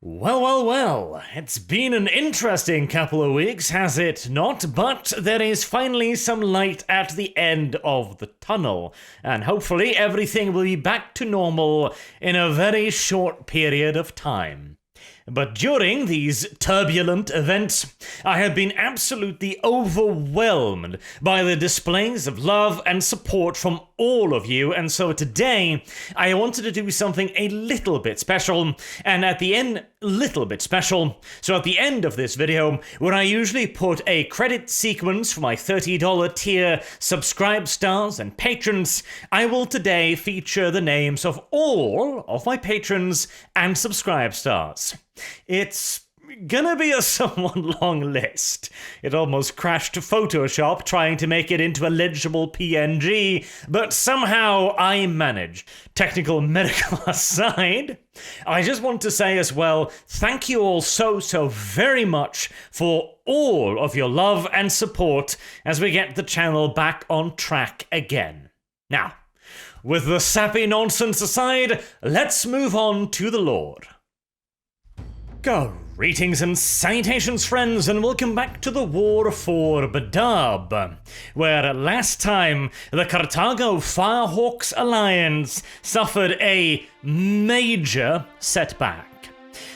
Well, it's been an interesting couple of weeks, has it not? But there is finally some light at the end of the tunnel, and hopefully everything will be back to normal in a very short period of time. But during these turbulent events, I have been absolutely overwhelmed by the displays of love and support from all of you, and so today I wanted to do something a little bit special, and at the end, So at the end of this video, where I usually put a credit sequence for my $30 tier subscribe stars and patrons, I will today feature the names of all of my patrons and subscribe stars. It's gonna be a somewhat long list. It almost crashed Photoshop trying to make it into a legible PNG, but somehow I managed. Technical medical aside, I just want to say as well, thank you all so very much for all of your love and support as we get the channel back on track again. Now, with the sappy nonsense aside, let's move on to the Lord. Greetings and salutations, friends, and welcome back to the War for BADAB, where last time the Carthago Firehawks Alliance suffered a major setback.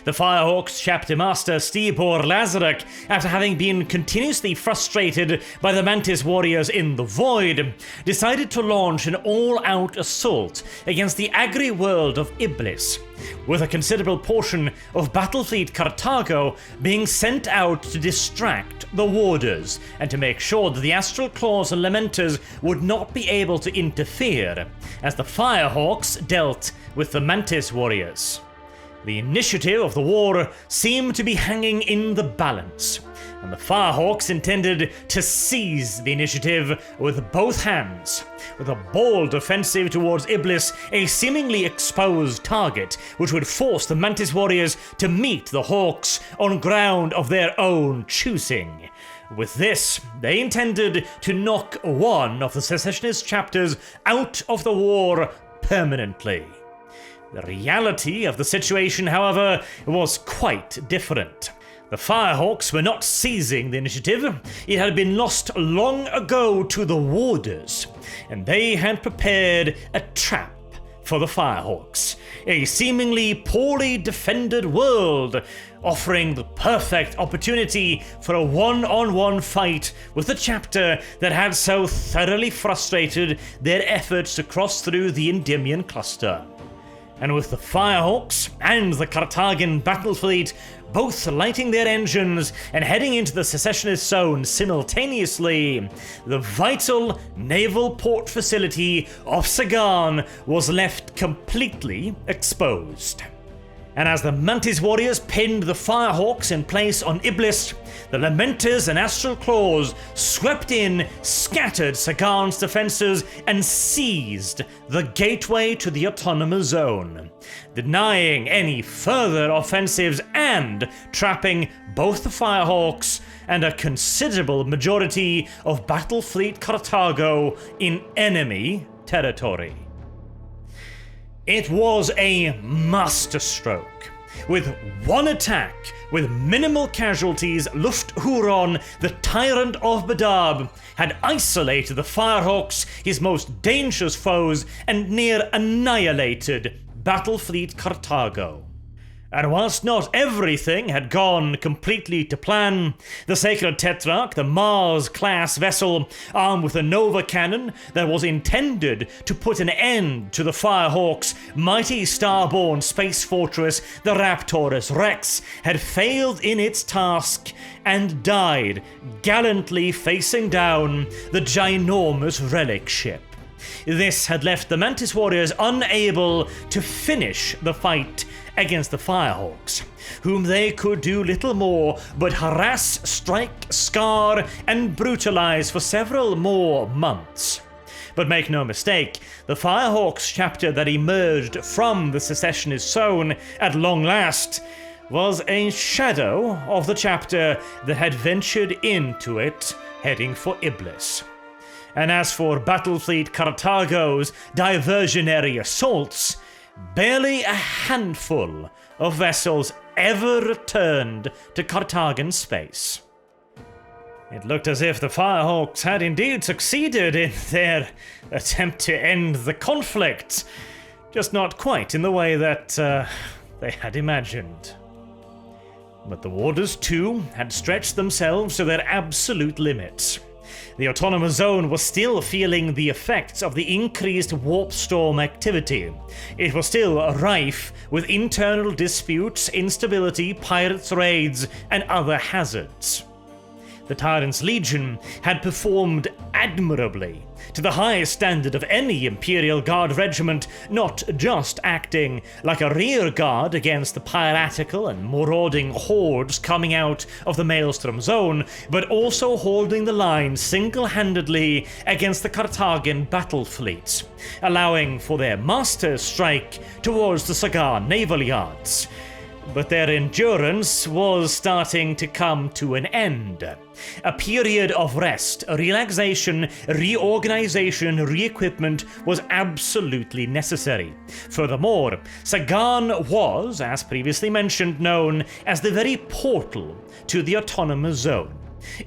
The Firehawks chapter master Stibor Lazarek, after having been continuously frustrated by the Mantis warriors in the Void, decided to launch an all-out assault against the agri-world of Iblis, with a considerable portion of Battlefleet Carthago being sent out to distract the warders and to make sure that the Astral Claws and Lamenters would not be able to interfere as the Firehawks dealt with the Mantis warriors. The initiative of the war seemed to be hanging in the balance, and the Firehawks intended to seize the initiative with both hands, with a bold offensive towards Iblis, a seemingly exposed target which would force the Mantis warriors to meet the Hawks on ground of their own choosing. With this, they intended to knock one of the secessionist chapters out of the war permanently. The reality of the situation, however, was quite different. The Firehawks were not seizing the initiative. It had been lost long ago to the Warders, and they had prepared a trap for the Firehawks, a seemingly poorly defended world, offering the perfect opportunity for a one-on-one fight with the chapter that had so thoroughly frustrated their efforts to cross through the Endymion cluster. And with the Firehawks and the Carthagan battle fleet both lighting their engines and heading into the secessionist zone simultaneously, the vital naval port facility of Sagan was left completely exposed. And as the Mantis warriors pinned the Firehawks in place on Iblis, the Lamenters and Astral Claws swept in, scattered Sagan's defenses, and seized the gateway to the autonomous zone, denying any further offensives and trapping both the Firehawks and a considerable majority of Battlefleet Carthago in enemy territory. It was a masterstroke. With one attack, with minimal casualties, Lufthuron, the tyrant of BADAB, had isolated the Firehawks, his most dangerous foes, and near annihilated Battlefleet Carthago. And whilst not everything had gone completely to plan, the Sacred Tetrarch, the Mars-class vessel armed with a Nova cannon that was intended to put an end to the Firehawks' mighty starborn space fortress, the Raptorus Rex, had failed in its task and died gallantly facing down the ginormous relic ship. This had left the Mantis warriors unable to finish the fight against the Firehawks, whom they could do little more but harass, strike, scar, and brutalize for several more months. But make no mistake, the Firehawks chapter that emerged from the secessionist zone at long last was a shadow of the chapter that had ventured into it, heading for Iblis. And as for Battlefleet Carthago's diversionary assaults, barely a handful of vessels ever returned to Carthagen space. It looked as if the Firehawks had indeed succeeded in their attempt to end the conflict, just not quite in the way that they had imagined. But the Warders too had stretched themselves to their absolute limits. The Autonomous Zone was still feeling the effects of the increased warp storm activity. It was still rife with internal disputes, instability, pirates' raids, and other hazards. The Tyrant's Legion had performed admirably, to the highest standard of any Imperial Guard regiment, not just acting like a rear guard against the piratical and marauding hordes coming out of the Maelstrom Zone, but also holding the line single-handedly against the Carthagen battle fleets, allowing for their master strike towards the Sagar naval yards. But their endurance was starting to come to an end. A period of rest, relaxation, reorganization, re-equipment was absolutely necessary. Furthermore, Sagan was, as previously mentioned, known as the very portal to the Autonomous Zone.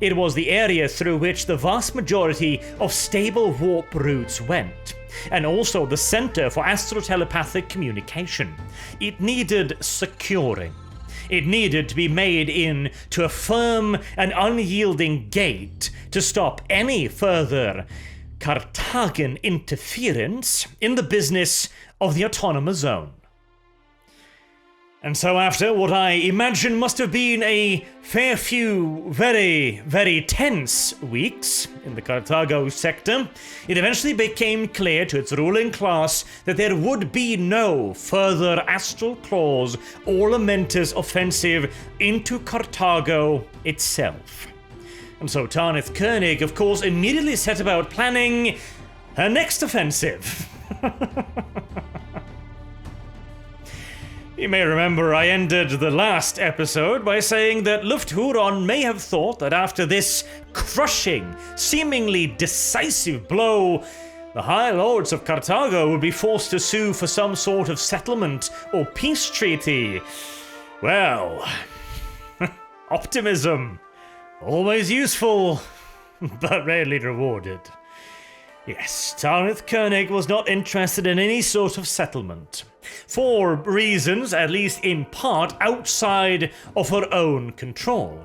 It was the area through which the vast majority of stable warp routes went, and also the center for astro-telepathic communication. It needed securing. It needed to be made into a firm and unyielding gate to stop any further Carthagen interference in the business of the Autonomous Zone. And so after what I imagine must have been a fair few very, very tense weeks in the Carthago sector, it eventually became clear to its ruling class that there would be no further Astral Claws or Lamentus offensive into Carthago itself. And so Tanith Koenig, of course, immediately set about planning her next offensive. You may remember I ended the last episode by saying that Lufthuron may have thought that after this crushing, seemingly decisive blow, the High Lords of Carthago would be forced to sue for some sort of settlement or peace treaty. Well, optimism, always useful, but rarely rewarded. Yes, Tanith Koenig was not interested in any sort of settlement, for reasons, at least in part, outside of her own control.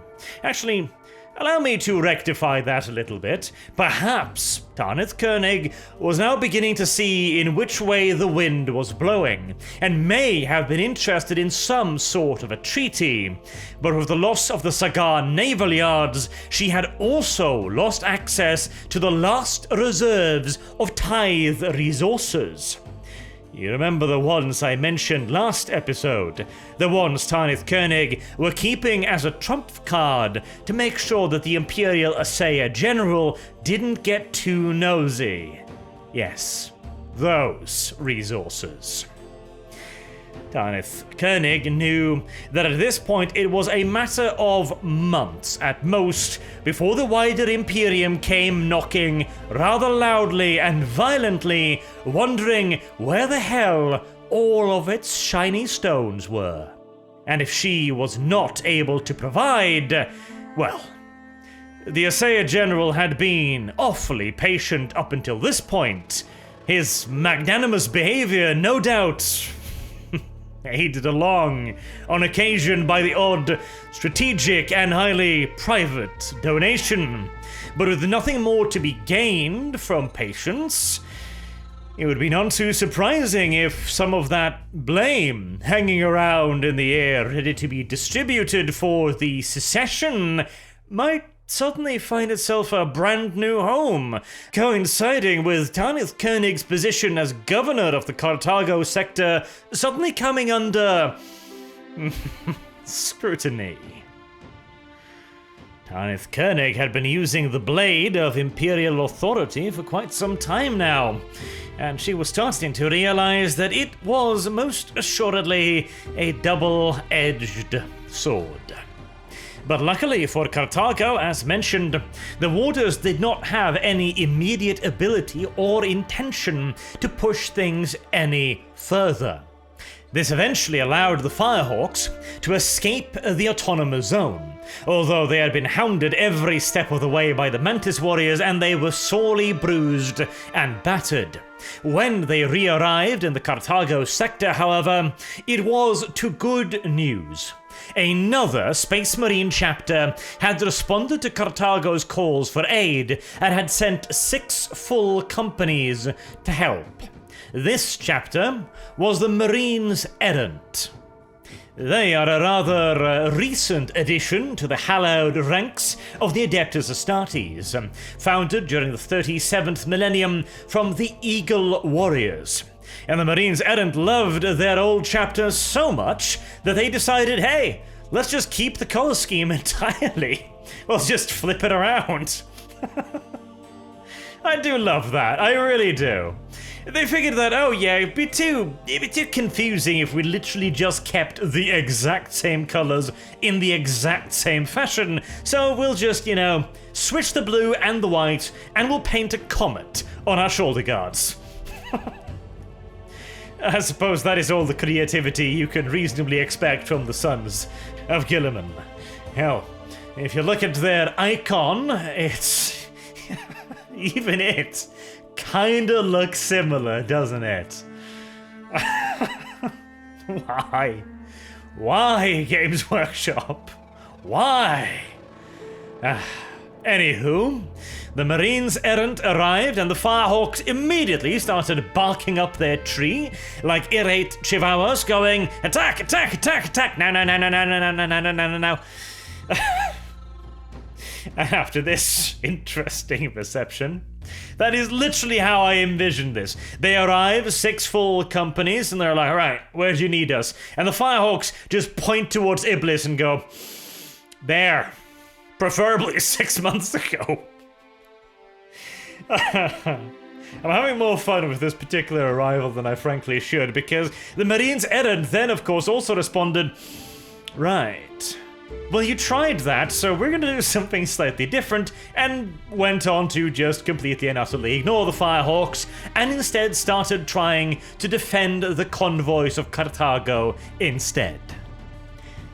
Actually, allow me to rectify that a little bit. Perhaps Tanith Koenig was now beginning to see in which way the wind was blowing, and may have been interested in some sort of a treaty. But with the loss of the Sagar naval yards, she had also lost access to the last reserves of tithe resources. You remember the ones I mentioned last episode, the ones Tanith Koenig were keeping as a trump card to make sure that the Imperial Assayer General didn't get too nosy. Yes, those resources. Tanith Koenig knew that at this point it was a matter of months at most before the wider Imperium came knocking rather loudly and violently, wondering where the hell all of its shiny stones were. And if she was not able to provide, well, the Assayer General had been awfully patient up until this point. His magnanimous behavior, no doubt, aided along on occasion by the odd strategic and highly private donation. But with nothing more to be gained from patience, it would be none too surprising if some of that blame hanging around in the air ready to be distributed for the secession might suddenly find itself a brand new home, coinciding with Tanith Koenig's position as governor of the Carthago sector suddenly coming under scrutiny. Tanith Koenig had been using the blade of Imperial authority for quite some time now, and she was starting to realize that it was most assuredly a double-edged sword. But luckily for Carthago, as mentioned, the Warders did not have any immediate ability or intention to push things any further. This eventually allowed the Firehawks to escape the autonomous zone, although they had been hounded every step of the way by the Mantis warriors and they were sorely bruised and battered. When they re-arrived in the Carthago sector, however, it was to good news. Another Space Marine chapter had responded to Carthago's calls for aid and had sent 6 full companies to help. This chapter was the Marines Errant. They are a rather recent addition to the hallowed ranks of the Adeptus Astartes, founded during the 37th millennium from the Eagle Warriors. And the Marines Errant loved their old chapter so much that they decided, hey, let's just keep the color scheme entirely. We'll just flip it around. I do love that, I really do. They figured that, oh yeah, it'd be too confusing if we literally just kept the exact same colors in the exact same fashion, so we'll just, switch the blue and the white, and we'll paint a comet on our shoulder guards. I suppose that is all the creativity you can reasonably expect from the Sons of Guilliman. Hell, if you look at their icon, it's... even it kinda looks similar, doesn't it? Why? Why, Games Workshop? Why? Anywho, the Marines Errant arrived and the Firehawks immediately started barking up their tree like irate chihuahuas going, attack, attack, attack, attack, no, no, no, no, no, no, no, no, no, no, no, no. And after this interesting reception, that is literally how I envisioned this. They arrive, 6 full companies, and they're like, all right, where do you need us? And the Firehawks just point towards Iblis and go, there. Preferably 6 months ago. I'm having more fun with this particular arrival than I frankly should, because the Marines Errant then, of course, also responded, right. Well, you tried that, so we're going to do something slightly different, and went on to just completely and utterly ignore the Firehawks, and instead started trying to defend the convoys of Carthago instead.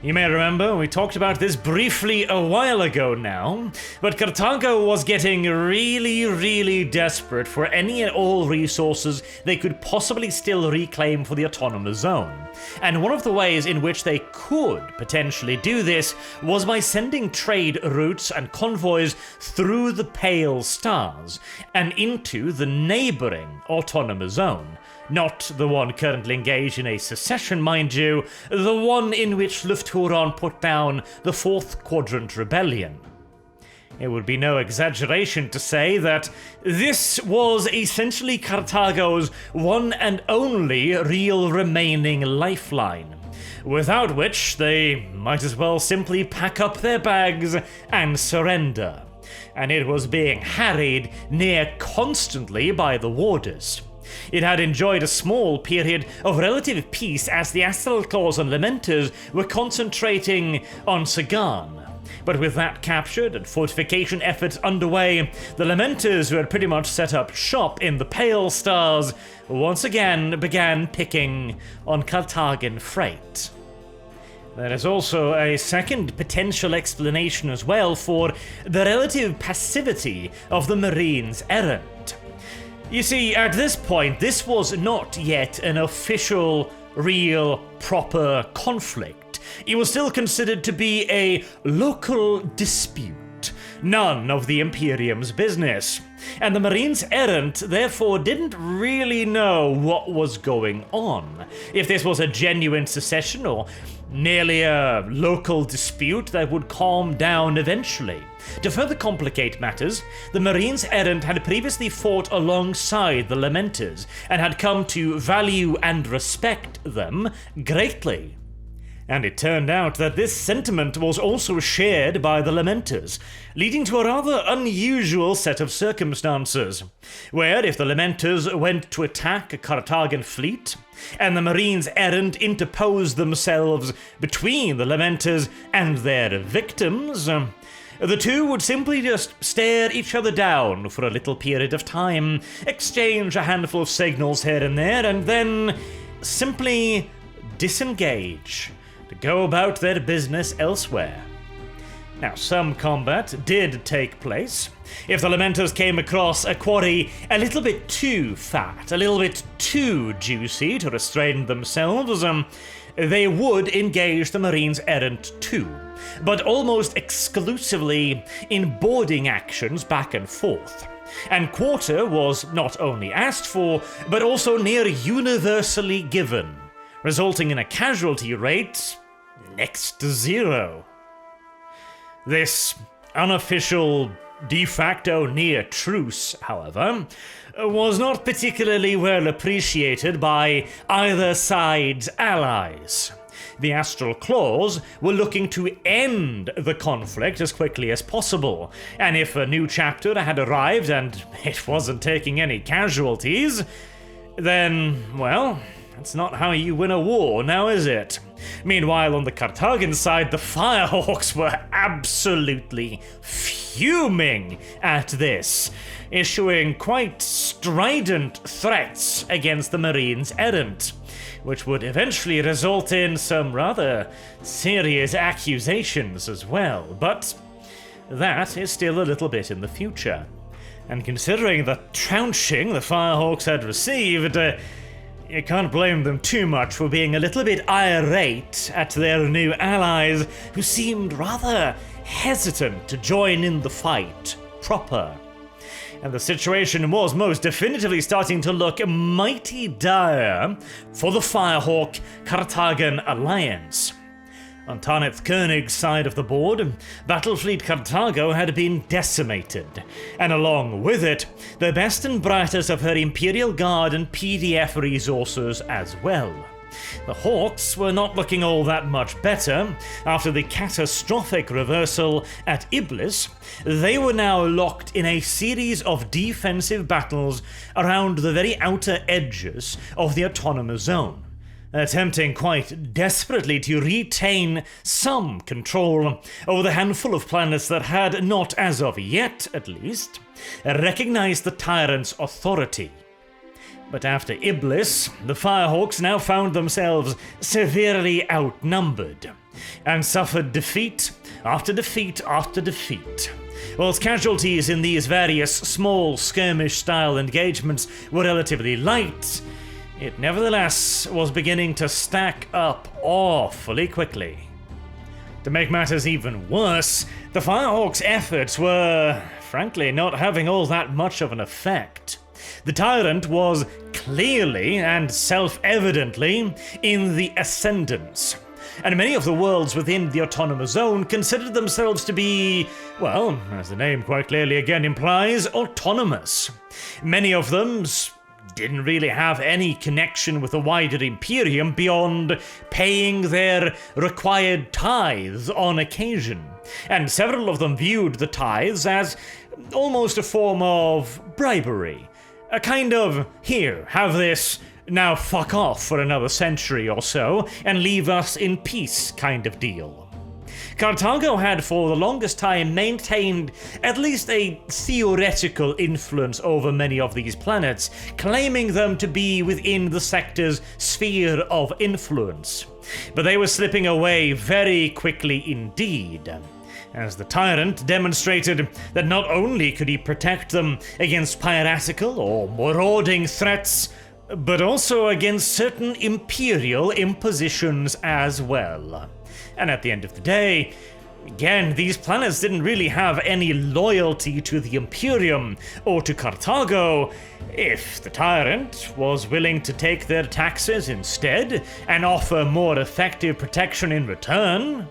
You may remember we talked about this briefly a while ago now, but Carthago was getting really desperate for any and all resources they could possibly still reclaim for the autonomous zone. And one of the ways in which they could potentially do this was by sending trade routes and convoys through the Pale Stars and into the neighboring autonomous zone. Not the one currently engaged in a secession, mind you, the one in which Lufthuron put down the 4th Quadrant Rebellion. It would be no exaggeration to say that this was essentially Carthago's one and only real remaining lifeline, without which they might as well simply pack up their bags and surrender. And it was being harried near constantly by the warders. It had enjoyed a small period of relative peace as the Astral Claws and Lamenters were concentrating on Sagan. But with that captured and fortification efforts underway, the Lamenters, who had pretty much set up shop in the Pale Stars, once again began picking on Carthagan freight. There is also a second potential explanation as well for the relative passivity of the Marines Errant. You see, at this point, this was not yet an official, real, proper conflict. It was still considered to be a local dispute, none of the Imperium's business. And the Marines Errant therefore didn't really know what was going on. If this was a genuine secession or merely a local dispute that would calm down eventually. To further complicate matters, the Marines Errant had previously fought alongside the Lamenters and had come to value and respect them greatly. And it turned out that this sentiment was also shared by the Lamenters, leading to a rather unusual set of circumstances, where if the Lamenters went to attack a Carthagan fleet, and the Marines Errant interposed themselves between the Lamenters and their victims, the two would simply just stare each other down for a little period of time, exchange a handful of signals here and there, and then simply disengage, to go about their business elsewhere. Now, some combat did take place. If the Lamenters came across a quarry a little bit too fat, a little bit too juicy to restrain themselves, they would engage the Marines errant too, but almost exclusively in boarding actions back and forth. And quarter was not only asked for, but also near universally given, resulting in a casualty rate next to zero. This unofficial de facto near truce, however, was not particularly well appreciated by either side's allies. The Astral Claws were looking to end the conflict as quickly as possible, and if a new chapter had arrived and it wasn't taking any casualties, then, well, that's not how you win a war, now is it? Meanwhile, on the Carthagen side, the Firehawks were absolutely fuming at this, issuing quite strident threats against the Marines errant, which would eventually result in some rather serious accusations as well, but that is still a little bit in the future. And considering the trouncing the Firehawks had received, you can't blame them too much for being a little bit irate at their new allies, who seemed rather hesitant to join in the fight proper. And the situation was most definitively starting to look mighty dire for the Firehawk Carthagen alliance. On Tarnith Koenig's side of the board, Battlefleet Carthago had been decimated, and along with it, the best and brightest of her Imperial Guard and PDF resources as well. The Hawks were not looking all that much better. After the catastrophic reversal at Iblis, they were now locked in a series of defensive battles around the very outer edges of the Autonomous Zone, attempting quite desperately to retain some control over the handful of planets that had not, as of yet at least, recognized the Tyrant's authority. But after Iblis, the Firehawks now found themselves severely outnumbered, and suffered defeat after defeat after defeat. Whilst casualties in these various small skirmish-style engagements were relatively light, it nevertheless was beginning to stack up awfully quickly. To make matters even worse, the Firehawks' efforts were, frankly, not having all that much of an effect. The Tyrant was clearly and self-evidently in the ascendance, and many of the worlds within the Autonomous Zone considered themselves to be, well, as the name quite clearly again implies, autonomous. Many of them didn't really have any connection with the wider Imperium beyond paying their required tithes on occasion, and several of them viewed the tithes as almost a form of bribery. A kind of, here, have this, now fuck off for another century or so, and leave us in peace kind of deal. Carthago had for the longest time maintained at least a theoretical influence over many of these planets, claiming them to be within the sector's sphere of influence. But they were slipping away very quickly indeed, as the Tyrant demonstrated that not only could he protect them against piratical or marauding threats, but also against certain Imperial impositions as well. And at the end of the day, again, these planets didn't really have any loyalty to the Imperium or to Carthago. If the Tyrant was willing to take their taxes instead and offer more effective protection in return,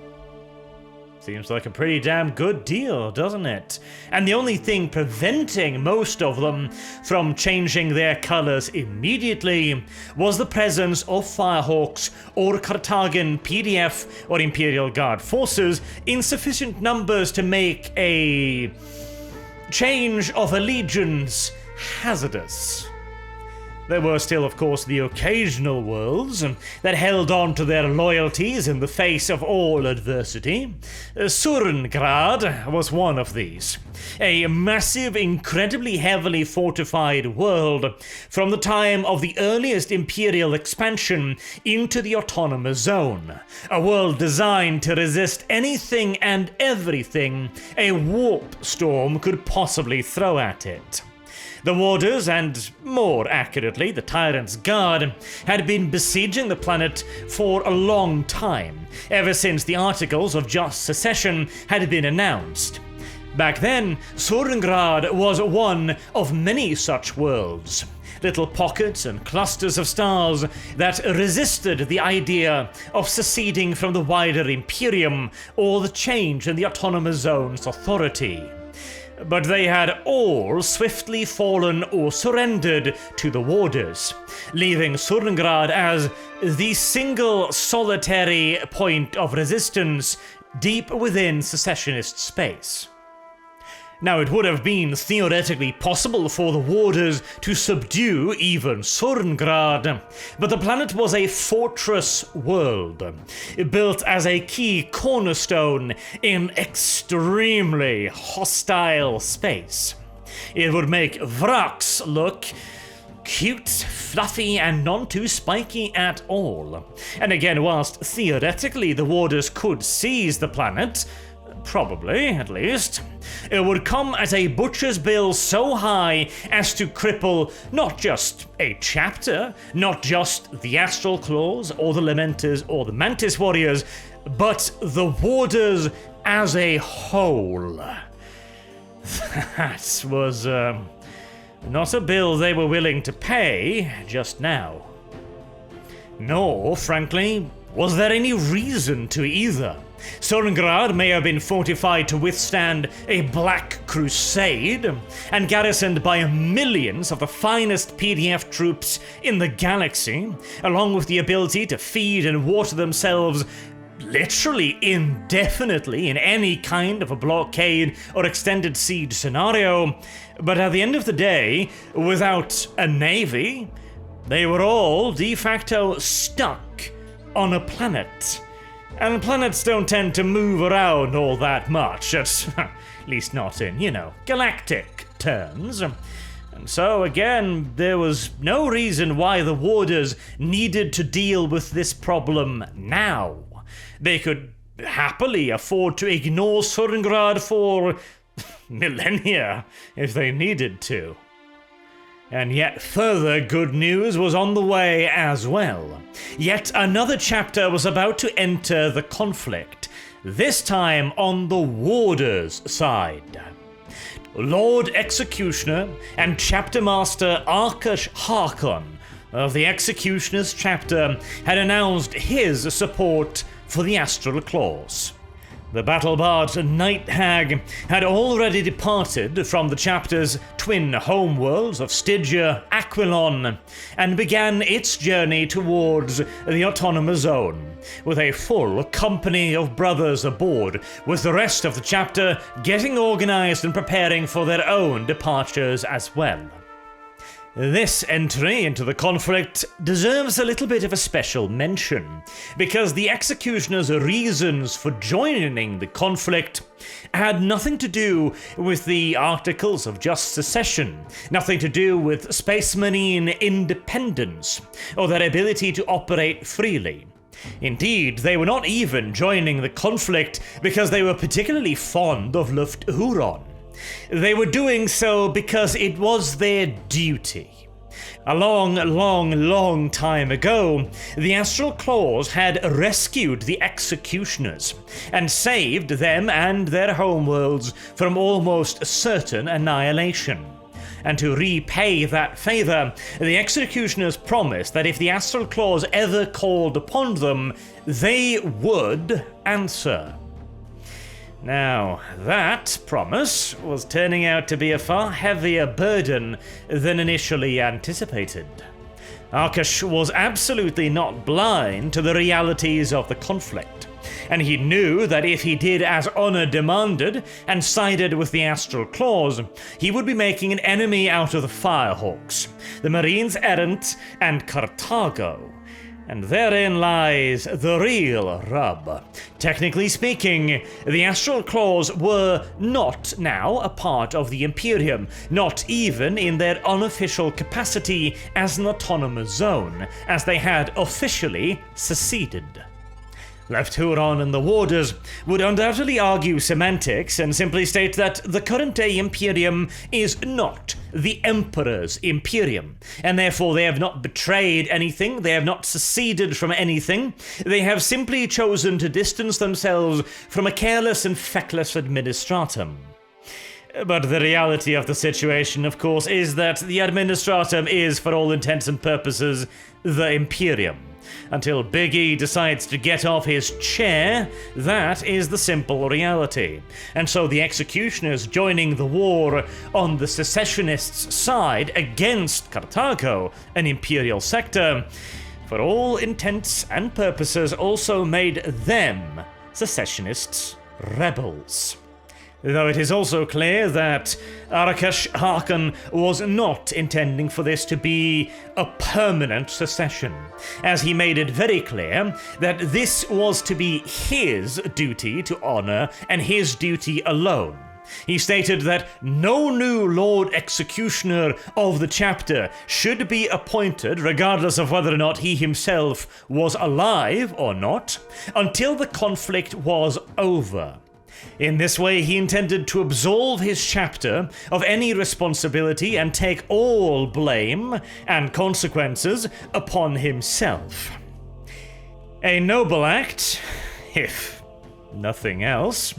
seems like a pretty damn good deal, doesn't it? And the only thing preventing most of them from changing their colors immediately was the presence of Firehawks or Carthagen PDF or Imperial Guard forces in sufficient numbers to make a change of allegiance hazardous. There were still, of course, the occasional worlds that held on to their loyalties in the face of all adversity. Surengrad was one of these. A massive, incredibly heavily fortified world from the time of the earliest imperial expansion into the autonomous zone. A world designed to resist anything and everything a warp storm could possibly throw at it. The Warders, and more accurately, the Tyrant's Guard, had been besieging the planet for a long time, ever since the Articles of Just Secession had been announced. Back then, Surengrad was one of many such worlds, little pockets and clusters of stars that resisted the idea of seceding from the wider Imperium or the change in the Autonomous Zone's authority. But they had all swiftly fallen or surrendered to the Warders, leaving Surengrad as the single solitary point of resistance deep within secessionist space. Now, it would have been theoretically possible for the Warders to subdue even Surengrad, but the planet was a fortress world, built as a key cornerstone in extremely hostile space. It would make Vrax look cute, fluffy, and not too spiky at all. And again, whilst theoretically the Warders could seize the planet, probably, at least, it would come at a butcher's bill so high as to cripple not just a chapter, not just the Astral Claws, or the Lamenters, or the Mantis Warriors, but the Warders as a whole. That was, not a bill they were willing to pay just now. Nor, frankly, was there any reason to either. Surengrad may have been fortified to withstand a Black Crusade, and garrisoned by millions of the finest PDF troops in the galaxy, along with the ability to feed and water themselves literally indefinitely in any kind of a blockade or extended siege scenario. But at the end of the day, without a navy, they were all de facto stuck on a planet. And planets don't tend to move around all that much, at least not in, galactic terms. And so, again, there was no reason why the Warders needed to deal with this problem now. They could happily afford to ignore Surengrad for millennia if they needed to. And yet further good news was on the way as well. Yet another chapter was about to enter the conflict, this time on the Warders' side. Lord Executioner and Chapter Master Arkush Harkon of the Executioner's chapter had announced his support for the Astral Claws. The battle-bard Night Hag had already departed from the chapter's twin homeworlds of Stygia, Aquilon, and began its journey towards the Autonomous Zone, with a full company of brothers aboard, with the rest of the chapter getting organized and preparing for their own departures as well. This entry into the conflict deserves a little bit of a special mention, because the Executioner's reasons for joining the conflict had nothing to do with the Articles of Just Secession, nothing to do with Space Marine independence, or their ability to operate freely. Indeed, they were not even joining the conflict because they were particularly fond of Luft Huron. They were doing so because it was their duty. A long time ago, the Astral Claws had rescued the Executioners and saved them and their homeworlds from almost certain annihilation. And to repay that favor, the Executioners promised that if the Astral Claws ever called upon them, they would answer. Now, that promise was turning out to be a far heavier burden than initially anticipated. Arkush was absolutely not blind to the realities of the conflict. and he knew that if he did as honor demanded and sided with the astral claws, he would be making an enemy out of the Firehawks, the Marines Errant, and Carthago. And therein lies the real rub. Technically speaking, the Astral Claws were not now a part of the Imperium, not even in their unofficial capacity as an autonomous zone, as they had officially seceded. Left Huron and the Warders would undoubtedly argue semantics and simply state that the current-day Imperium is not the Emperor's Imperium, and therefore they have not betrayed anything, they have not seceded from anything, they have simply chosen to distance themselves from a careless and feckless Administratum. But the reality of the situation, of course, is that the Administratum is, for all intents and purposes, the Imperium. Until Big E decides to get off his chair, that is the simple reality. And so the executioners joining the war on the secessionists' side against Carthago, an imperial sector, for all intents and purposes also made them secessionists rebels. Though it is also clear that Arakash Harkon was not intending for this to be a permanent secession, as he made it very clear that this was to be his duty to honor and his duty alone. He stated that no new Lord Executioner of the chapter should be appointed, regardless of whether or not he himself was alive or not, until the conflict was over. In this way, he intended to absolve his chapter of any responsibility and take all blame and consequences upon himself. A noble act, if nothing else.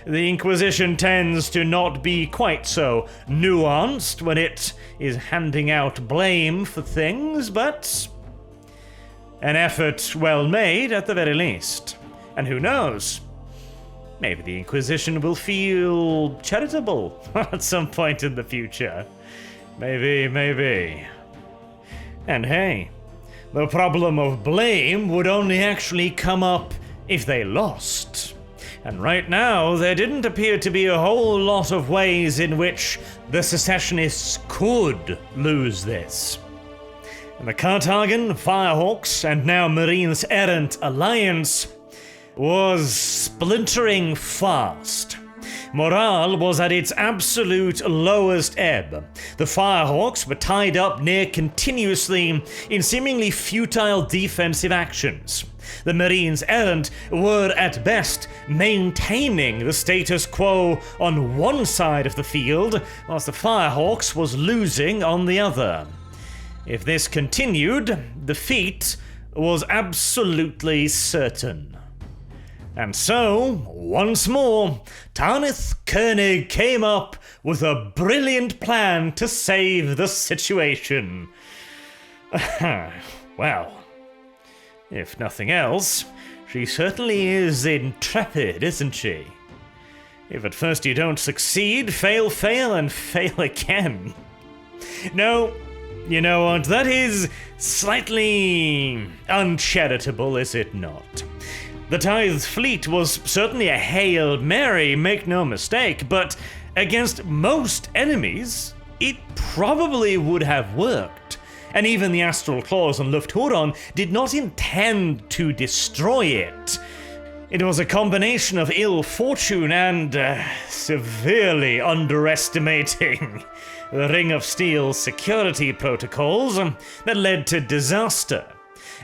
The Inquisition tends to not be quite so nuanced when it is handing out blame for things, but an effort well made at the very least. And who knows? Maybe the Inquisition will feel charitable at some point in the future. Maybe. And hey, the problem of blame would only actually come up if they lost. And right now, there didn't appear to be a whole lot of ways in which the secessionists could lose this. And the Carthagan, Firehawks, and now Marines Errant alliance was splintering fast. Morale was at its absolute lowest ebb. The Firehawks were tied up near continuously in seemingly futile defensive actions. The Marines Errant were at best maintaining the status quo on one side of the field, whilst the Firehawks was losing on the other. If this continued, defeat was absolutely certain. And so, once more, Tarnith Koenig came up with a brilliant plan to save the situation. Well, if nothing else, she certainly is intrepid, isn't she? If at first you don't succeed, fail, and fail again. No, you know what, that is slightly uncharitable, is it not? The Tithe fleet was certainly a Hail Mary, make no mistake, but against most enemies, it probably would have worked. And even the Astral Claws on Luft Huron did not intend to destroy it. It was a combination of ill fortune and severely underestimating the Ring of Steel security protocols that led to disaster.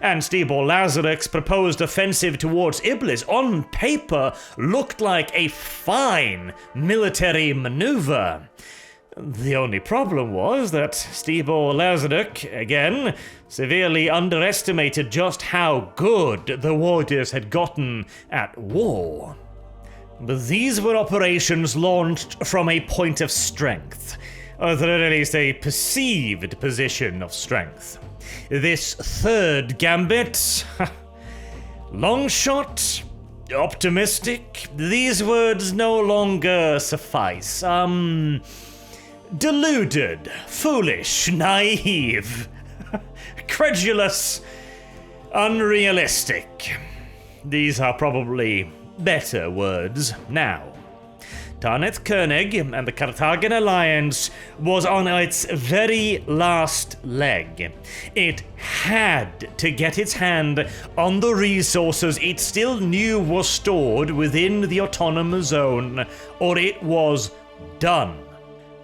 And Stibor Lazaruk's proposed offensive towards Iblis on paper looked like a fine military maneuver. The only problem was that Stibor Lazaruk, again, severely underestimated just how good the Warders had gotten at war. But these were operations launched from a point of strength, or at least a perceived position of strength. This third gambit, long shot, optimistic, these words no longer suffice. Deluded, foolish, naive, credulous, unrealistic. these are probably better words now. Tanith Koenig and the Carthaginian alliance was on its very last leg. It had to get its hand on the resources it still knew were stored within the autonomous zone, or it was done.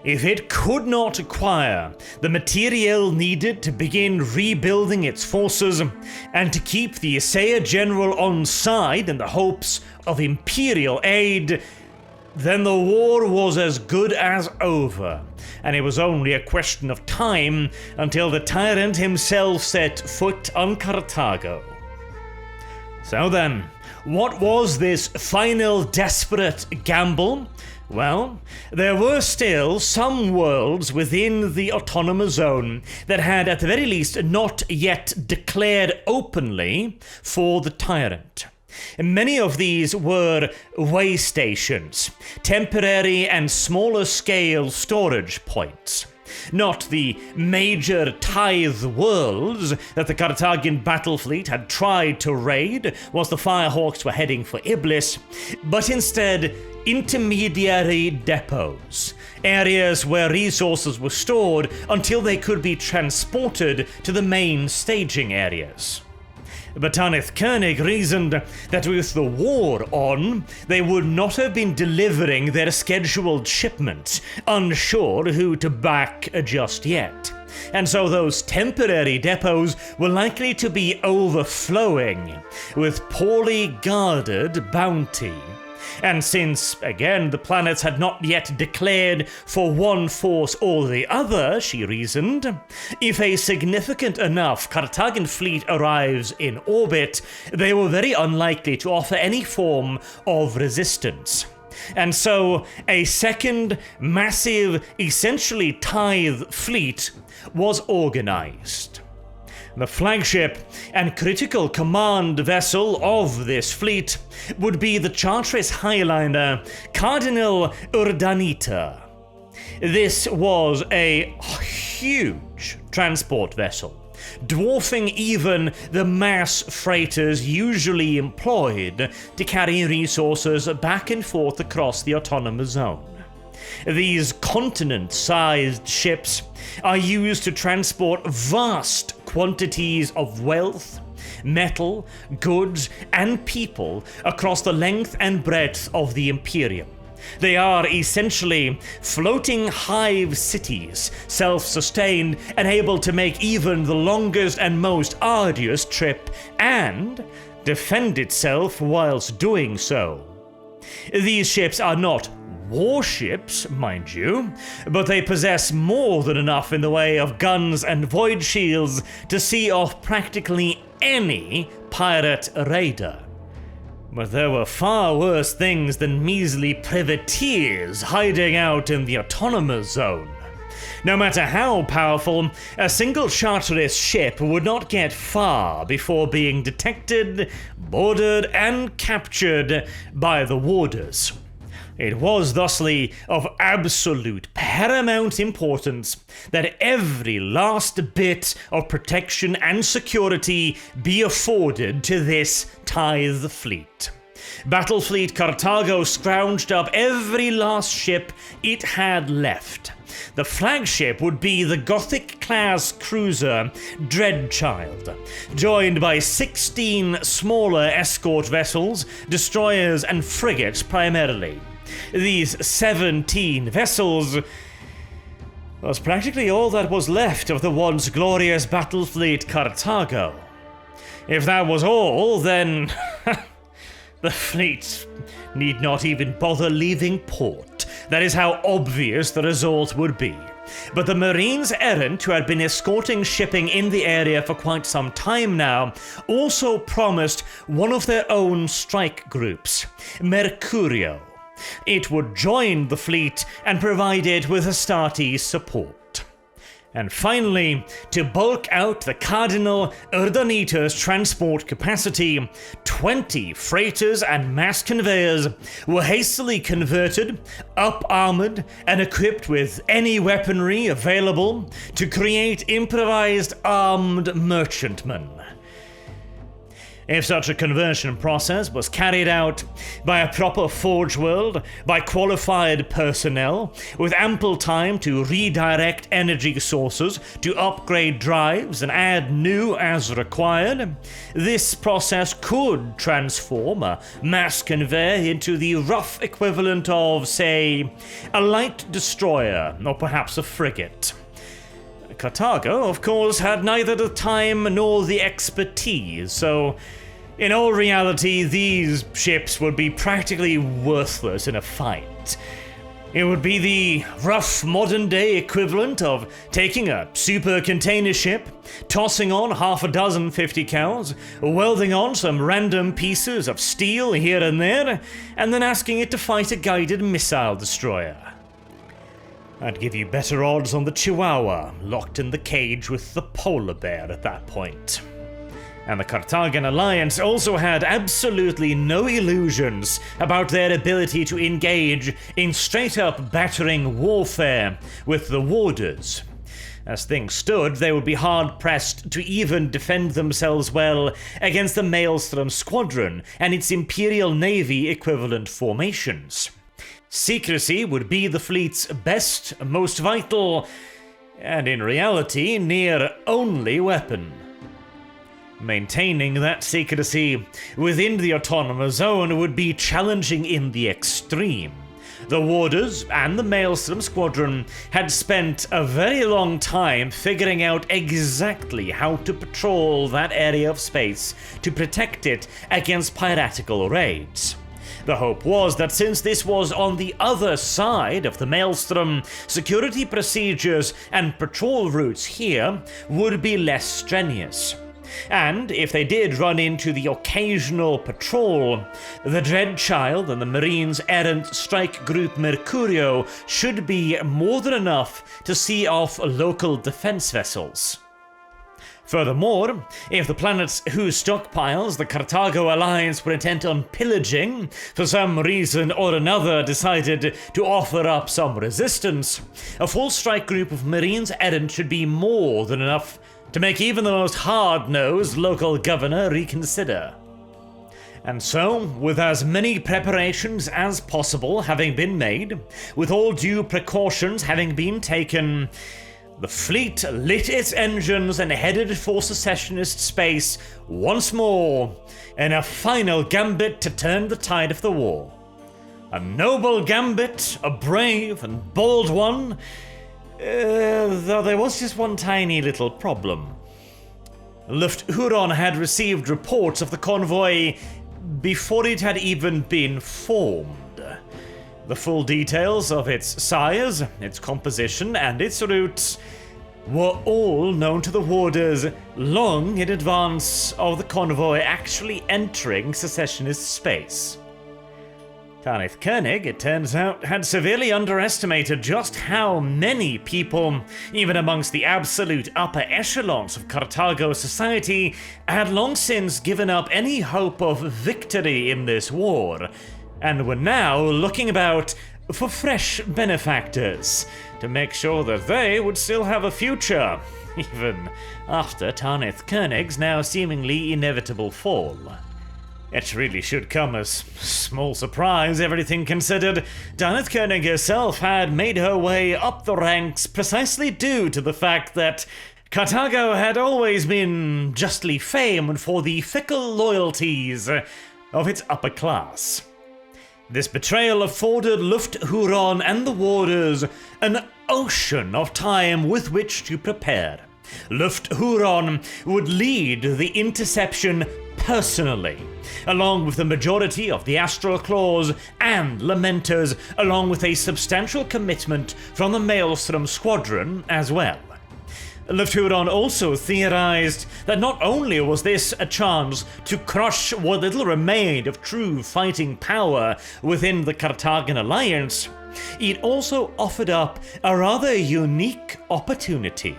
If it could not acquire the materiel needed to begin rebuilding its forces and to keep the Isaiah General on side in the hopes of imperial aid, then the war was as good as over, and it was only a question of time until the tyrant himself set foot on Carthago. So then, what was this final desperate gamble? Well, there were still some worlds within the autonomous zone that had at the very least not yet declared openly for the tyrant. Many of these were way stations, temporary and smaller scale storage points. Not the major tithe worlds that the Carthaginian battle fleet had tried to raid once the Firehawks were heading for Iblis, but instead intermediary depots, areas where resources were stored until they could be transported to the main staging areas. But Tanith Koenig reasoned that with the war on, they would not have been delivering their scheduled shipments, unsure who to back just yet. And so those temporary depots were likely to be overflowing with poorly guarded bounty. And since, again, the planets had not yet declared for one force or the other, she reasoned, if a significant enough Carthaginian fleet arrives in orbit, they were very unlikely to offer any form of resistance. And so a second massive, essentially tithe fleet was organized. The flagship and critical command vessel of this fleet would be the Charteris Highliner Cardinal Urdanita. This was a huge transport vessel, dwarfing even the mass freighters usually employed to carry resources back and forth across the autonomous zone. These continent-sized ships are used to transport vast quantities of wealth, metal, goods, and people across the length and breadth of the Imperium. They are essentially floating hive cities, self-sustained and able to make even the longest and most arduous trip and defend itself whilst doing so. These ships are not warships, mind you, but they possess more than enough in the way of guns and void shields to see off practically any pirate raider. But there were far worse things than measly privateers hiding out in the autonomous zone. No matter how powerful, a single Charteris ship would not get far before being detected, boarded, and captured by the warders. It was thusly of absolute paramount importance that every last bit of protection and security be afforded to this tithe fleet. Battlefleet Carthago scrounged up every last ship it had left. The flagship would be the Gothic-class cruiser Dreadchild, joined by 16 smaller escort vessels, destroyers and frigates primarily. These 17 vessels was practically all that was left of the once glorious battlefleet Carthago. If that was all, then the fleet need not even bother leaving port. That is how obvious the result would be. But the Marines errant who had been escorting shipping in the area for quite some time now also promised one of their own strike groups, Mercurio. It would join the fleet and provide it with Astartes support. And finally, to bulk out the Cardinal Urdanita's transport capacity, 20 freighters and mass conveyors were hastily converted, up-armored, and equipped with any weaponry available to create improvised armed merchantmen. If such a conversion process was carried out by a proper Forge World, by qualified personnel, with ample time to redirect energy sources, to upgrade drives and add new as required, this process could transform a mass conveyor into the rough equivalent of, say, a light destroyer or perhaps a frigate. Carthago, of course, had neither the time nor the expertise, so in all reality, these ships would be practically worthless in a fight. It would be the rough modern-day equivalent of taking a super container ship, tossing on half a dozen 50 cals, welding on some random pieces of steel here and there, and then asking it to fight a guided missile destroyer. I'd give you better odds on the Chihuahua, locked in the cage with the polar bear at that point. And the Carthagan Alliance also had absolutely no illusions about their ability to engage in straight-up battering warfare with the Warders. As things stood, they would be hard-pressed to even defend themselves well against the Maelstrom Squadron and its Imperial Navy equivalent formations. Secrecy would be the fleet's best, most vital, and in reality, near only weapon. Maintaining that secrecy within the autonomous zone would be challenging in the extreme. The Warders and the Maelstrom Squadron had spent a very long time figuring out exactly how to patrol that area of space to protect it against piratical raids. The hope was that since this was on the other side of the Maelstrom, security procedures and patrol routes here would be less strenuous. And if they did run into the occasional patrol, the Dreadchild and the Marines' errant strike group Mercurio should be more than enough to see off local defense vessels. Furthermore, if the planets whose stockpiles the Carthago Alliance were intent on pillaging, for some reason or another decided to offer up some resistance, a full strike group of Marines errant should be more than enough to make even the most hard-nosed local governor reconsider. And so, with as many preparations as possible having been made, with all due precautions having been taken, the fleet lit its engines and headed for secessionist space once more in a final gambit to turn the tide of the war. A noble gambit, a brave and bold one, though there was just one tiny little problem. Luft Huron had received reports of the convoy before it had even been formed. The full details of its size, its composition, and its route were all known to the Warders long in advance of the convoy actually entering secessionist space. Tanith Koenig, it turns out, had severely underestimated just how many people, even amongst the absolute upper echelons of Carthago society, had long since given up any hope of victory in this war, and were now looking about for fresh benefactors to make sure that they would still have a future, even after Tanith Koenig's now seemingly inevitable fall. It really should come as small surprise, everything considered. Tanith Koenig herself had made her way up the ranks precisely due to the fact that Carthago had always been justly famed for the fickle loyalties of its upper class. This betrayal afforded Luft Huron and the Warders an ocean of time with which to prepare. Luft Huron would lead the interception personally, along with the majority of the Astral Claws and Lamenters, along with a substantial commitment from the Maelstrom Squadron as well. Luft Huron also theorized that not only was this a chance to crush what little remained of true fighting power within the Carthagan Alliance, it also offered up a rather unique opportunity.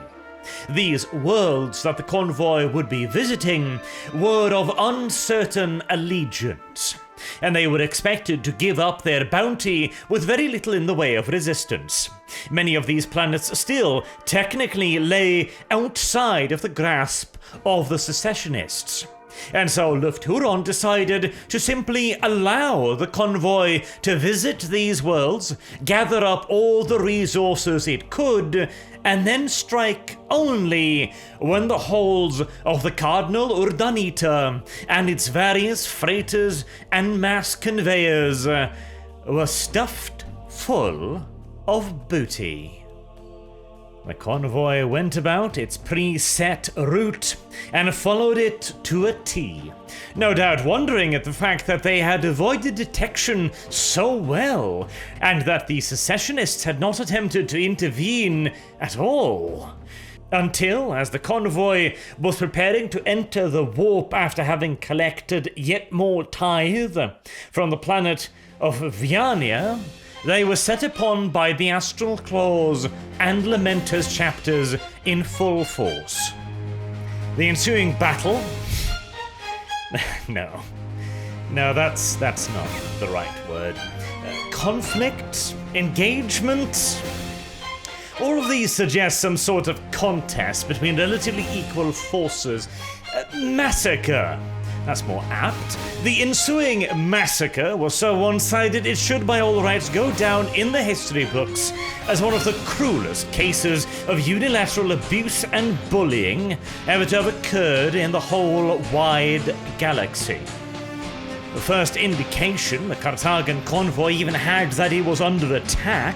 These worlds that the convoy would be visiting were of uncertain allegiance, and they were expected to give up their bounty with very little in the way of resistance. Many of these planets still technically lay outside of the grasp of the secessionists. And so Lufthuron decided to simply allow the convoy to visit these worlds, gather up all the resources it could, and then strike only when the holds of the Cardinal Urdanita and its various freighters and mass conveyors were stuffed full of booty. The convoy went about its preset route and followed it to a T, no doubt wondering at the fact that they had avoided detection so well, and that the secessionists had not attempted to intervene at all. Until, as the convoy was preparing to enter the warp after having collected yet more tithe from the planet of Viania, they were set upon by the Astral Claws and Lamenter's chapters in full force. The ensuing battle... No, that's not the right word. Conflict? Engagement? All of these suggest some sort of contest between relatively equal forces. Massacre. That's more apt. The ensuing massacre was so one-sided it should by all rights go down in the history books as one of the cruelest cases of unilateral abuse and bullying ever to have occurred in the whole wide galaxy. The first indication the Carthagan convoy even had that it was under attack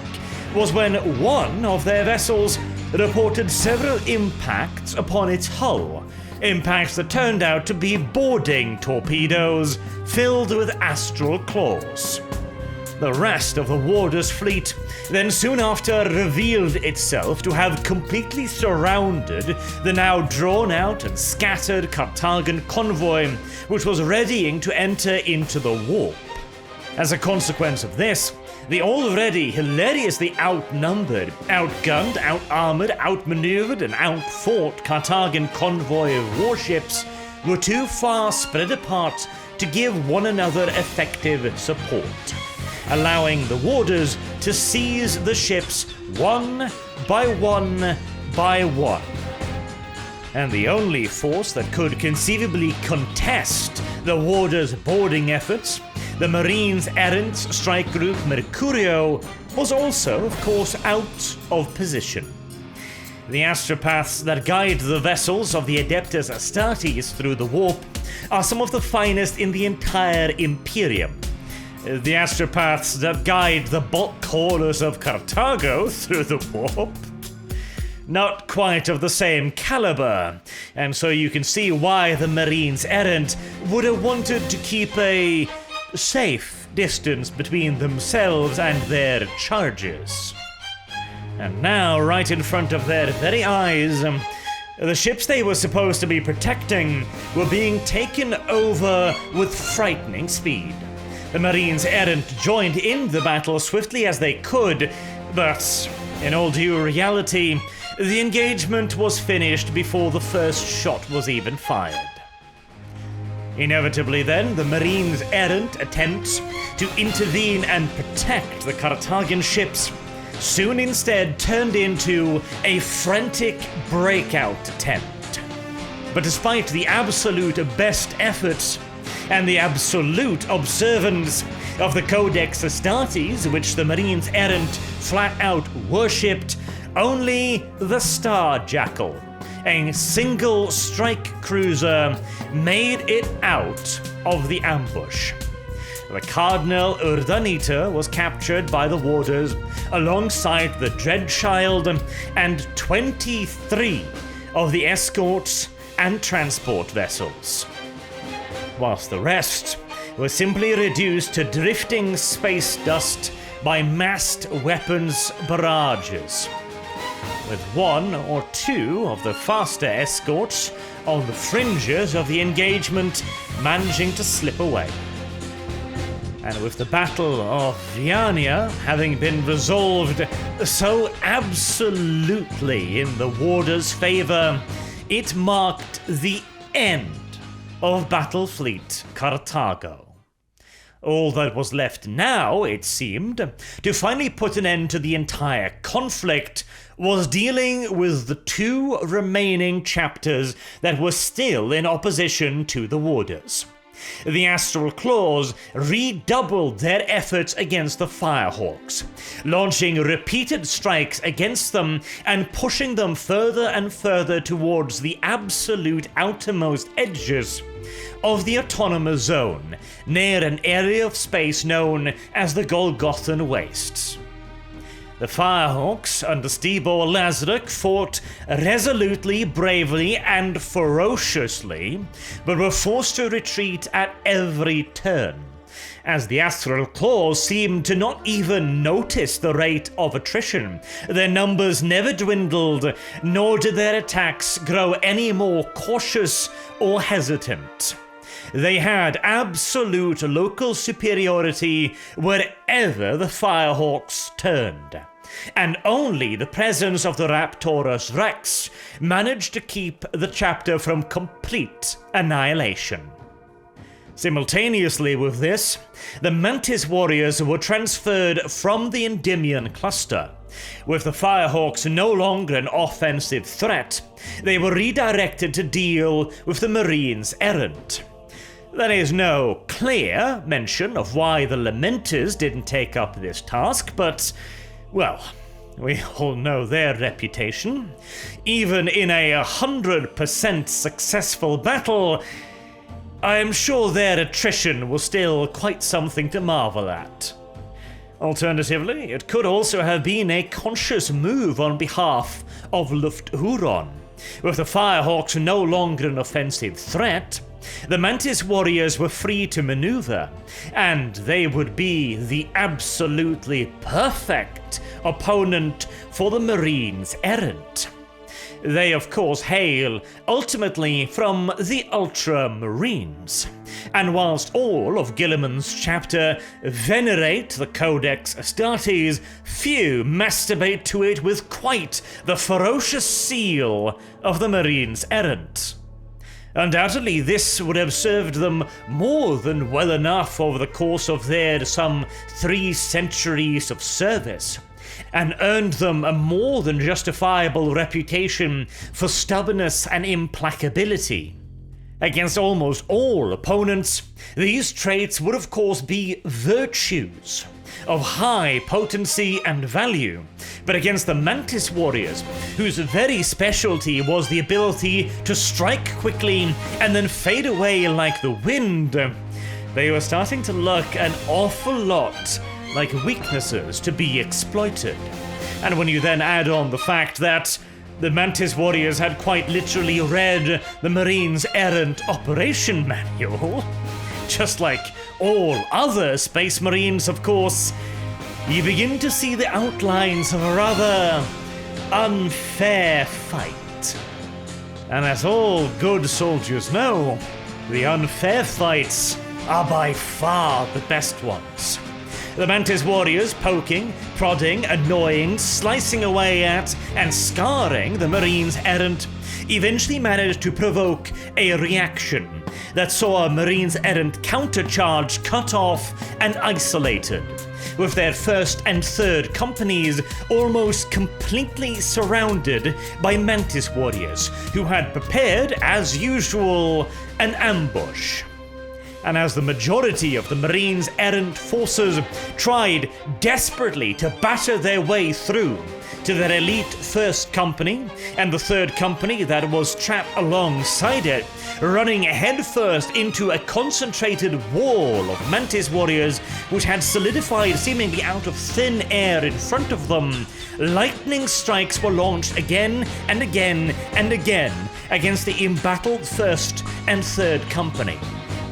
was when one of their vessels reported several impacts upon its hull. Impacts that turned out to be boarding torpedoes filled with astral claws. The rest of the Warder's fleet then soon after revealed itself to have completely surrounded the now drawn-out and scattered Carthagan convoy, which was readying to enter into the warp. As a consequence of this, the already hilariously outnumbered, outgunned, out-armored, outmaneuvered, and outfought Carthagan convoy of warships were too far spread apart to give one another effective support, allowing the Warders to seize the ships one by one by one. And the only force that could conceivably contest the Warders' boarding efforts, the Marines' errant strike group Mercurio, was also, of course, out of position. The astropaths that guide the vessels of the Adeptus Astartes through the warp are some of the finest in the entire Imperium. The astropaths that guide the bulk haulers of Carthago through the warp, not quite of the same caliber, and so you can see why the Marines errant would have wanted to keep a safe distance between themselves and their charges. And now, right in front of their very eyes, the ships they were supposed to be protecting were being taken over with frightening speed. The Marines errant joined in the battle swiftly as they could, but in all due reality, the engagement was finished before the first shot was even fired. Inevitably then, the Marines' errant attempts to intervene and protect the Carthagan ships soon instead turned into a frantic breakout attempt. But despite the absolute best efforts and the absolute observance of the Codex Astartes, which the Marines errant flat out worshipped, only the Star Jackal, a single strike cruiser, made it out of the ambush. The Cardinal Urdanita was captured by the Warders alongside the Dreadchild and 23 of the escorts and transport vessels, whilst the rest were simply reduced to drifting space dust by massed weapons barrages, with one or two of the faster escorts on the fringes of the engagement managing to slip away. And with the Battle of Viania having been resolved so absolutely in the Warder's favour, it marked the end of Battlefleet Carthago. All that was left now, it seemed, to finally put an end to the entire conflict was dealing with the 2 remaining chapters that were still in opposition to the Warders. The Astral Claws redoubled their efforts against the Firehawks, launching repeated strikes against them and pushing them further and further towards the absolute outermost edges of the Autonomous Zone, near an area of space known as the Golgothan Wastes. The Firehawks, under Stibor Lazaruk, fought resolutely, bravely, and ferociously, but were forced to retreat at every turn, as the Astral Claws seemed to not even notice the rate of attrition. Their numbers never dwindled, nor did their attacks grow any more cautious or hesitant. They had absolute local superiority wherever the Firehawks turned, and only the presence of the Raptorus Rex managed to keep the chapter from complete annihilation. Simultaneously with this, the Mantis Warriors were transferred from the Endymion cluster. With the Firehawks no longer an offensive threat, they were redirected to deal with the Marines errant. There is no clear mention of why the Lamenters didn't take up this task, but, well, we all know their reputation. Even in a 100% successful battle, I am sure their attrition was still quite something to marvel at. Alternatively, it could also have been a conscious move on behalf of Lufthuron. With the Firehawks no longer an offensive threat, the Mantis Warriors were free to maneuver, and they would be the absolutely perfect opponent for the Marines errant. They, of course, hail ultimately from the Ultramarines, and whilst all of Guilliman's chapter venerate the Codex Astartes, few masturbate to it with quite the ferocious seal of the Marines errant. Undoubtedly, this would have served them more than well enough over the course of their some 3 centuries of service, and earned them a more than justifiable reputation for stubbornness and implacability. Against almost all opponents, these traits would of course be virtues of high potency and value, but against the Mantis Warriors, whose very specialty was the ability to strike quickly and then fade away like the wind, they were starting to look an awful lot like weaknesses to be exploited. And when you then add on the fact that the Mantis Warriors had quite literally read the Marines' errant operation manual, just like all other Space Marines, of course, you begin to see the outlines of a rather unfair fight. And as all good soldiers know, the unfair fights are by far the best ones. The Mantis Warriors poking, prodding, annoying, slicing away at, and scarring the Marines errant eventually managed to provoke a reaction that saw a Marines errant countercharge cut off and isolated, with their 1st and 3rd companies almost completely surrounded by Mantis Warriors, who had prepared, as usual, an ambush. And as the majority of the Marines' errant forces tried desperately to batter their way through to their elite 1st company and the 3rd company that was trapped alongside it, running headfirst into a concentrated wall of Mantis Warriors which had solidified seemingly out of thin air in front of them, lightning strikes were launched again and again and again against the embattled 1st and 3rd company.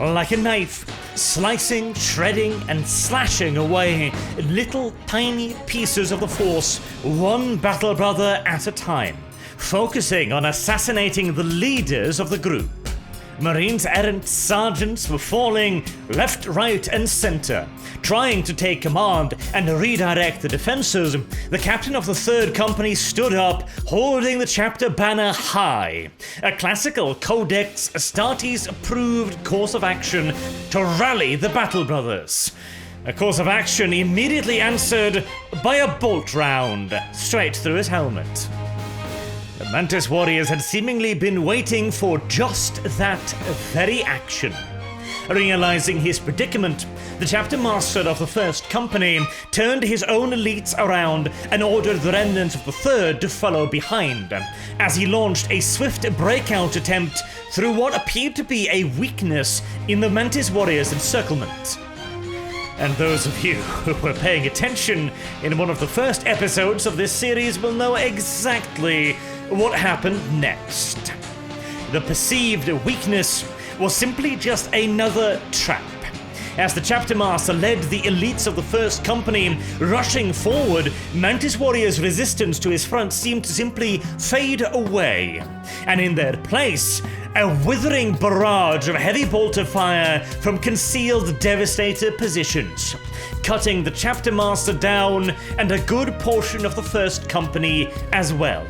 Like a knife, slicing, shredding, and slashing away little tiny pieces of the Force, one battle brother at a time, focusing on assassinating the leaders of the group. Marines errant sergeants were falling left, right, and center, trying to take command and redirect the defenses. The captain of the 3rd Company stood up, holding the chapter banner high, a classical Codex Astartes-approved course of action to rally the Battle Brothers. A course of action immediately answered by a bolt round straight through his helmet. The Mantis warriors had seemingly been waiting for just that very action. Realizing his predicament, the chapter master of the 1st Company turned his own elites around and ordered the remnants of the 3rd to follow behind, as he launched a swift breakout attempt through what appeared to be a weakness in the Mantis warriors' encirclement. And those of you who were paying attention in one of the first episodes of this series will know exactly what happened next. The perceived weakness was simply just another trap. As the chapter master led the elites of the 1st Company rushing forward, Mantis warriors' resistance to his front seemed to simply fade away, and in their place, a withering barrage of heavy bolter fire from concealed devastator positions, cutting the chapter master down and a good portion of the 1st Company as well.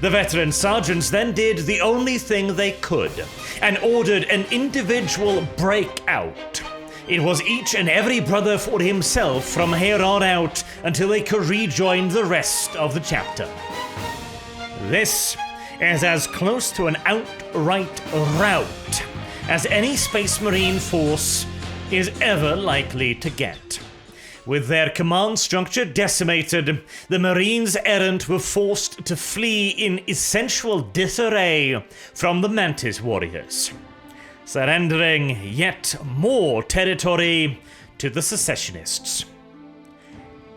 The veteran sergeants then did the only thing they could, and ordered an individual breakout. It was each and every brother for himself from here on out until they could rejoin the rest of the chapter. This is as close to an outright rout as any Space Marine force is ever likely to get. With their command structure decimated, the Marines errant were forced to flee in essential disarray from the Mantis warriors, surrendering yet more territory to the secessionists.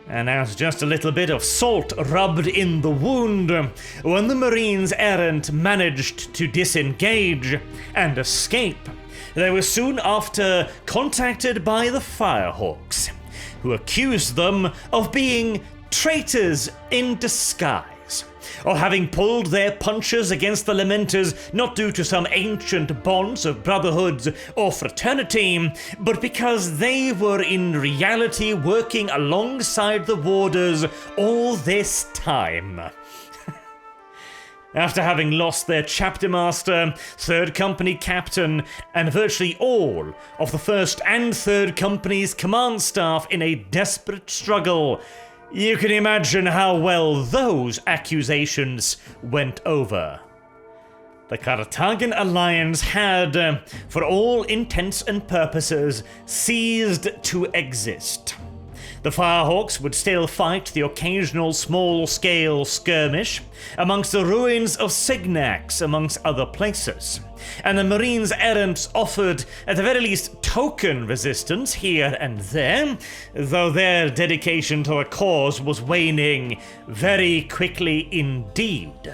And as just a little bit of salt rubbed in the wound, when the Marines errant managed to disengage and escape, they were soon after contacted by the Firehawks, who accused them of being traitors in disguise, or having pulled their punches against the Lamenters not due to some ancient bonds of brotherhood or fraternity, but because they were in reality working alongside the Warders all this time. After having lost their chapter master, 3rd Company captain, and virtually all of the 1st and 3rd Company's command staff in a desperate struggle, you can imagine how well those accusations went over. The Carthagan alliance had, for all intents and purposes, ceased to exist. The Firehawks would still fight the occasional small-scale skirmish amongst the ruins of Signax, amongst other places, and the Marines errant offered at the very least token resistance here and there, though their dedication to the cause was waning very quickly indeed.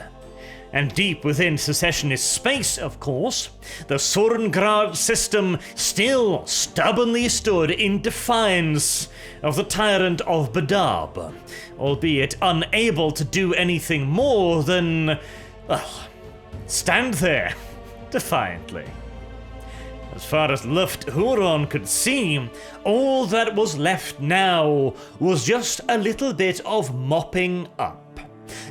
And deep within secessionist space, of course, the Sorengrad system still stubbornly stood in defiance of the tyrant of BADAB, albeit unable to do anything more than, well, stand there defiantly. As far as Luft Huron could see, all that was left now was just a little bit of mopping up.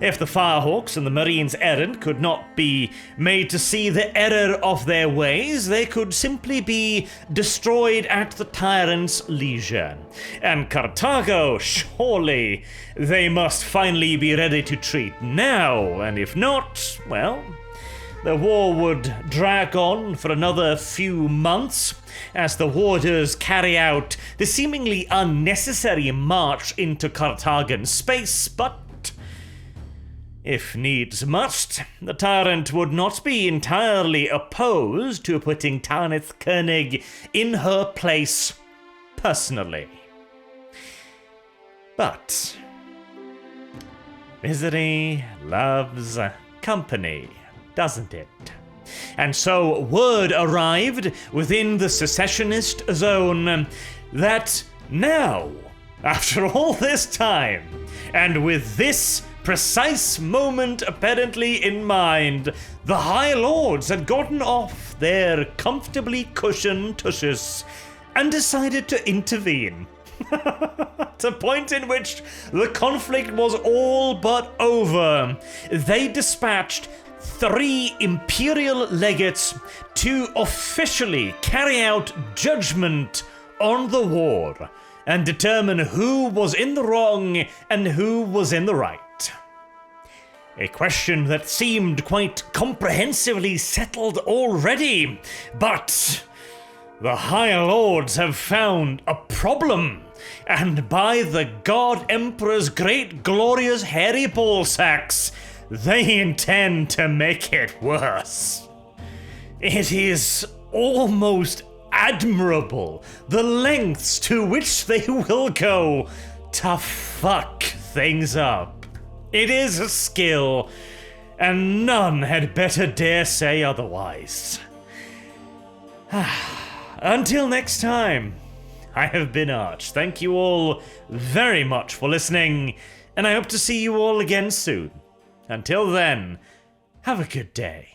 If the Firehawks and the Marines errant could not be made to see the error of their ways, they could simply be destroyed at the tyrant's leisure. And Carthago, surely they must finally be ready to treat now, and if not, well, the war would drag on for another few months as the Warders carry out the seemingly unnecessary march into Carthagan space, but if needs must, the tyrant would not be entirely opposed to putting Tanith Koenig in her place personally. But misery loves company, doesn't it? And so word arrived within the secessionist zone that now, after all this time, and with this precise moment apparently in mind, the High Lords had gotten off off their comfortably cushioned tushes and decided to intervene. At a point in which the conflict was all but over, they dispatched 3 imperial legates to officially carry out judgment on the war and determine who was in the wrong and who was in the right. A question that seemed quite comprehensively settled already, but the High Lords have found a problem, and by the God Emperor's great glorious hairy ballsacks, they intend to make it worse. It is almost admirable the lengths to which they will go to fuck things up. It is a skill, and none had better dare say otherwise. Until next time, I have been Arch. Thank you all very much for listening, and I hope to see you all again soon. Until then, have a good day.